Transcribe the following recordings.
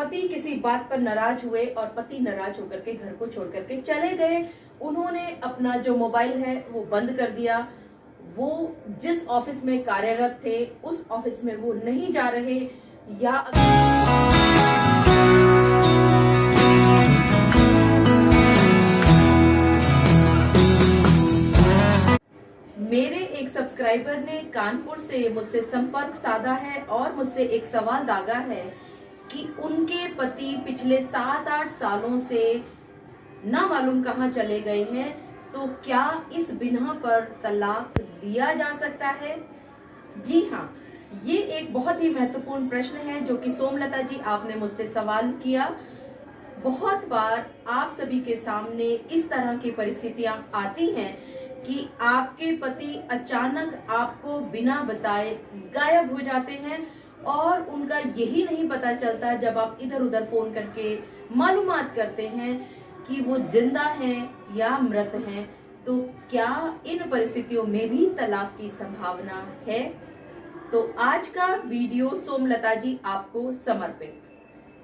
पति किसी बात पर नाराज हुए और पति नाराज होकर के घर को छोड़ करके चले गए। उन्होंने अपना जो मोबाइल है वो बंद कर दिया। वो जिस ऑफिस में कार्यरत थे उस ऑफिस में वो नहीं जा रहे, या मेरे एक सब्सक्राइबर ने कानपुर से मुझसे संपर्क साधा है और मुझसे एक सवाल दागा है कि उनके पति पिछले 7-8 सालों से ना मालूम कहां चले गए हैं, तो क्या इस बिना पर तलाक लिया जा सकता है? जी हाँ, ये एक बहुत ही महत्वपूर्ण प्रश्न है जो कि सोमलता जी आपने मुझसे सवाल किया। बहुत बार आप सभी के सामने इस तरह की परिस्थितियां आती हैं कि आपके पति अचानक आपको बिना बताए गायब हो जाते हैं और उनका यही नहीं पता चलता जब आप इधर उधर फोन करके मालूमात करते हैं कि वो जिंदा हैं या मृत हैं। तो क्या इन परिस्थितियों में भी तलाक की संभावना है? तो आज का वीडियो सोमलता जी आपको समर्पित।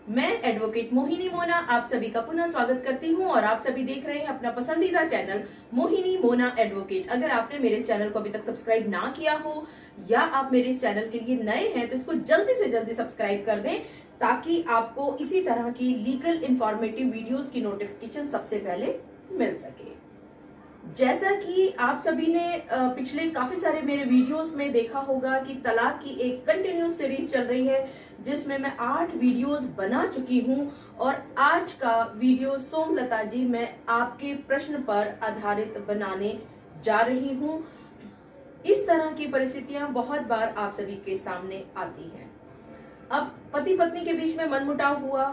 मैं एडवोकेट मोहिनी मोना आप सभी का पुनः स्वागत करती हूं और आप सभी देख रहे हैं अपना पसंदीदा चैनल मोहिनी मोना एडवोकेट। अगर आपने मेरे इस चैनल को अभी तक सब्सक्राइब ना किया हो या आप मेरे इस चैनल के लिए नए हैं तो इसको जल्दी से जल्दी सब्सक्राइब कर दें ताकि आपको इसी तरह की लीगल इंफॉर्मेटिव वीडियोस की नोटिफिकेशन सबसे पहले मिल सके। जैसा कि आप सभी ने पिछले काफी सारे मेरे वीडियोस में देखा होगा कि तलाक की एक कंटिन्यूस सीरीज चल रही है जिसमें मैं 8 वीडियोस बना चुकी हूं और आज का वीडियो सोमलता जी मैं आपके प्रश्न पर आधारित बनाने जा रही हूं। इस तरह की परिस्थितियां बहुत बार आप सभी के सामने आती हैं। अब पति पत्नी के बीच में मनमुटाव हुआ,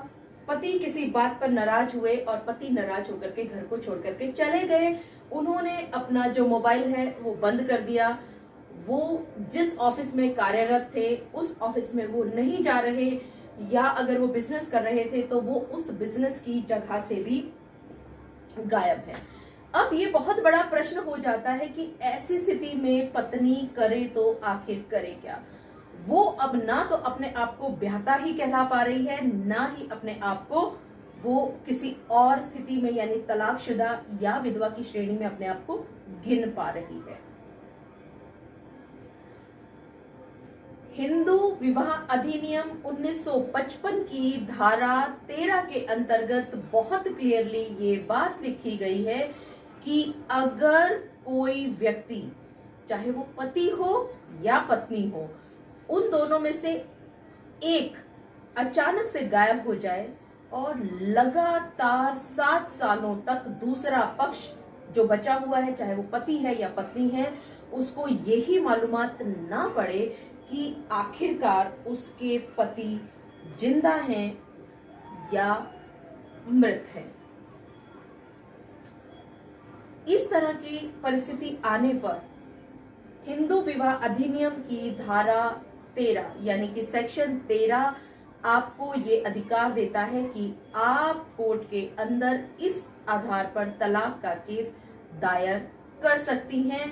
पति किसी बात पर नाराज हुए और पति नाराज होकर के घर को छोड़ करके चले गए। उन्होंने अपना जो मोबाइल है वो बंद कर दिया। वो जिस ऑफिस में कार्यरत थे उस ऑफिस में वो नहीं जा रहे, या अगर वो बिजनेस कर रहे थे तो वो उस बिजनेस की जगह से भी गायब है। अब ये बहुत बड़ा प्रश्न हो जाता है कि ऐसी स्थिति में पत्नी करे तो आखिर करे क्या? वो अब ना तो अपने आप को ब्याहता ही कहला पा रही है, ना ही अपने आप को वो किसी और स्थिति में यानी तलाकशुदा या विधवा की श्रेणी में अपने आप को गिन पा रही है। हिंदू विवाह अधिनियम 1955 की धारा 13 के अंतर्गत बहुत क्लियरली ये बात लिखी गई है कि अगर कोई व्यक्ति चाहे वो पति हो या पत्नी हो, उन दोनों में से एक अचानक से गायब हो जाए और लगातार 7 सालों तक दूसरा पक्ष जो बचा हुआ है चाहे वो पति है या पत्नी है उसको यही मालूमात ना पड़े कि आखिरकार उसके पति जिंदा हैं या मृत हैं। इस तरह की परिस्थिति आने पर हिंदू विवाह अधिनियम की धारा 13 यानी कि सेक्शन 13 आपको ये अधिकार देता है कि आप कोर्ट के अंदर इस आधार पर तलाक का केस दायर कर सकती हैं।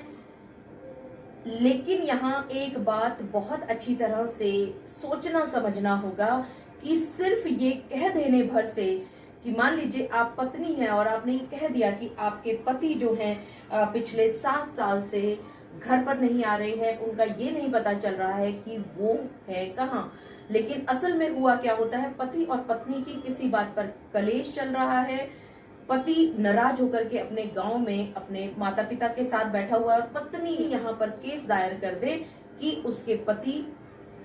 लेकिन यहाँ एक बात बहुत अच्छी तरह से सोचना समझना होगा कि सिर्फ ये कह देने भर से कि मान लीजिए आप पत्नी हैं और आपने ये कह दिया कि आपके पति जो हैं पिछले 7 साल से घर पर नहीं आ रहे हैं, उनका ये नहीं पता चल रहा है कि वो है कहाँ। लेकिन असल में हुआ क्या होता है, पति और पत्नी की किसी बात पर कलेश चल रहा है। पति नाराज होकर के अपने गांव में अपने माता पिता के साथ बैठा हुआ है और पत्नी यहाँ पर केस दायर कर दे कि उसके पति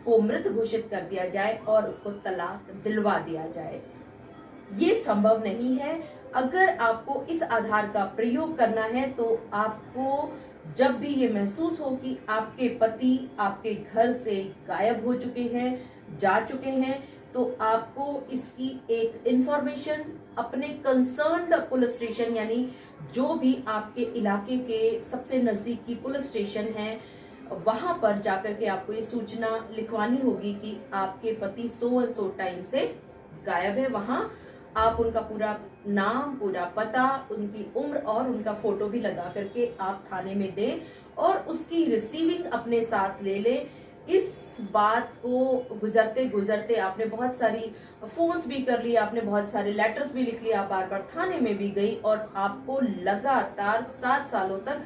को मृत घोषित कर दिया जाए और उसको तलाक दिलवा दिया जाए। ये संभव नहीं है। अगर आपको इस आधार का प्रयोग करना है तो आपको जब भी ये महसूस हो कि आपके पति आपके घर से गायब हो चुके हैं, जा चुके हैं, तो आपको इसकी एक इंफॉर्मेशन अपने कंसर्न्ड पुलिस स्टेशन यानी जो भी आपके इलाके के सबसे नजदीकी पुलिस स्टेशन है वहां पर जाकर के आपको ये सूचना लिखवानी होगी कि आपके पति सो और सो टाइम से गायब है। वहां आप उनका पूरा नाम, पूरा पता, उनकी उम्र और उनका फोटो भी लगा करके आप थाने में दें और उसकी रिसीविंग अपने साथ ले लें। इस बात को गुजरते गुजरते आपने बहुत सारी फोन्स भी कर लिए, आपने बहुत सारे लेटर्स भी लिख लिए, आप बार बार थाने में भी गई और आपको लगातार 7 सालों तक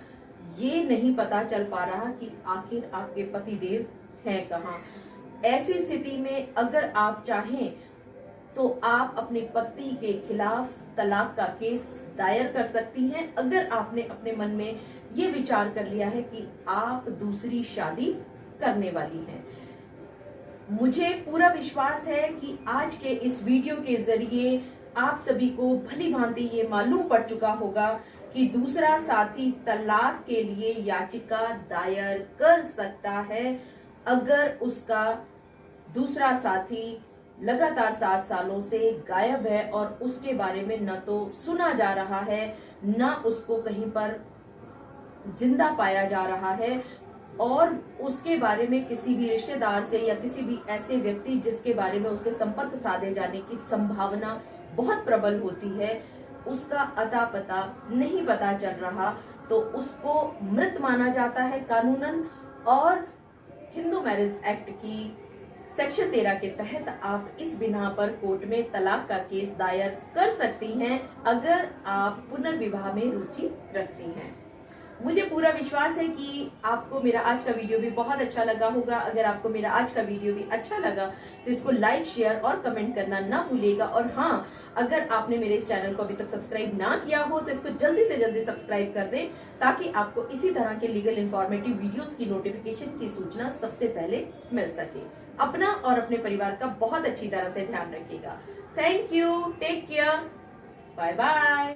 ये नहीं पता चल पा रहा कि आखिर आपके पति देव हैं कहाँ। ऐसी स्थिति में अगर आप चाहें तो आप अपने पति के खिलाफ तलाक का केस दायर कर सकती हैं, अगर आपने अपने मन में ये विचार कर लिया है कि आप दूसरी शादी करने वाली हैं। मुझे पूरा विश्वास है कि आज के इस वीडियो के जरिए आप सभी को भली भांति ये मालूम पड़ चुका होगा कि दूसरा साथी तलाक के लिए याचिका दायर कर सकता है अगर उसका दूसरा साथी लगातार 7 सालों से गायब है और उसके बारे में न तो सुना जा रहा है, न उसको कहीं पर जिंदा पाया जा रहा है, और उसके बारे में किसी भी रिश्तेदार से या किसी भी ऐसे व्यक्ति जिसके बारे में उसके संपर्क साधे जाने की संभावना बहुत प्रबल होती है, उसका अता पता नहीं पता चल रहा, तो उसको मृत माना जाता है कानूनन। और हिंदू मैरिज एक्ट की सेक्शन 13 के तहत आप इस बिना पर कोर्ट में तलाक का केस दायर कर सकती हैं अगर आप पुनर्विवाह में रुचि रखती हैं। मुझे पूरा विश्वास है कि आपको मेरा आज का वीडियो भी बहुत अच्छा लगा होगा। अगर आपको मेरा आज का वीडियो भी अच्छा लगा तो इसको लाइक, शेयर और कमेंट करना ना भूलिएगा। और हाँ, अगर आपने मेरे इस चैनल को अभी तक सब्सक्राइब ना किया हो तो इसको जल्दी से जल्दी सब्सक्राइब कर दें, ताकि आपको इसी तरह के लीगल इन्फॉर्मेटिव वीडियोस की नोटिफिकेशन की सूचना सबसे पहले मिल सके। अपना और अपने परिवार का बहुत अच्छी तरह से ध्यान रखिएगा। Thank you, take care, bye bye.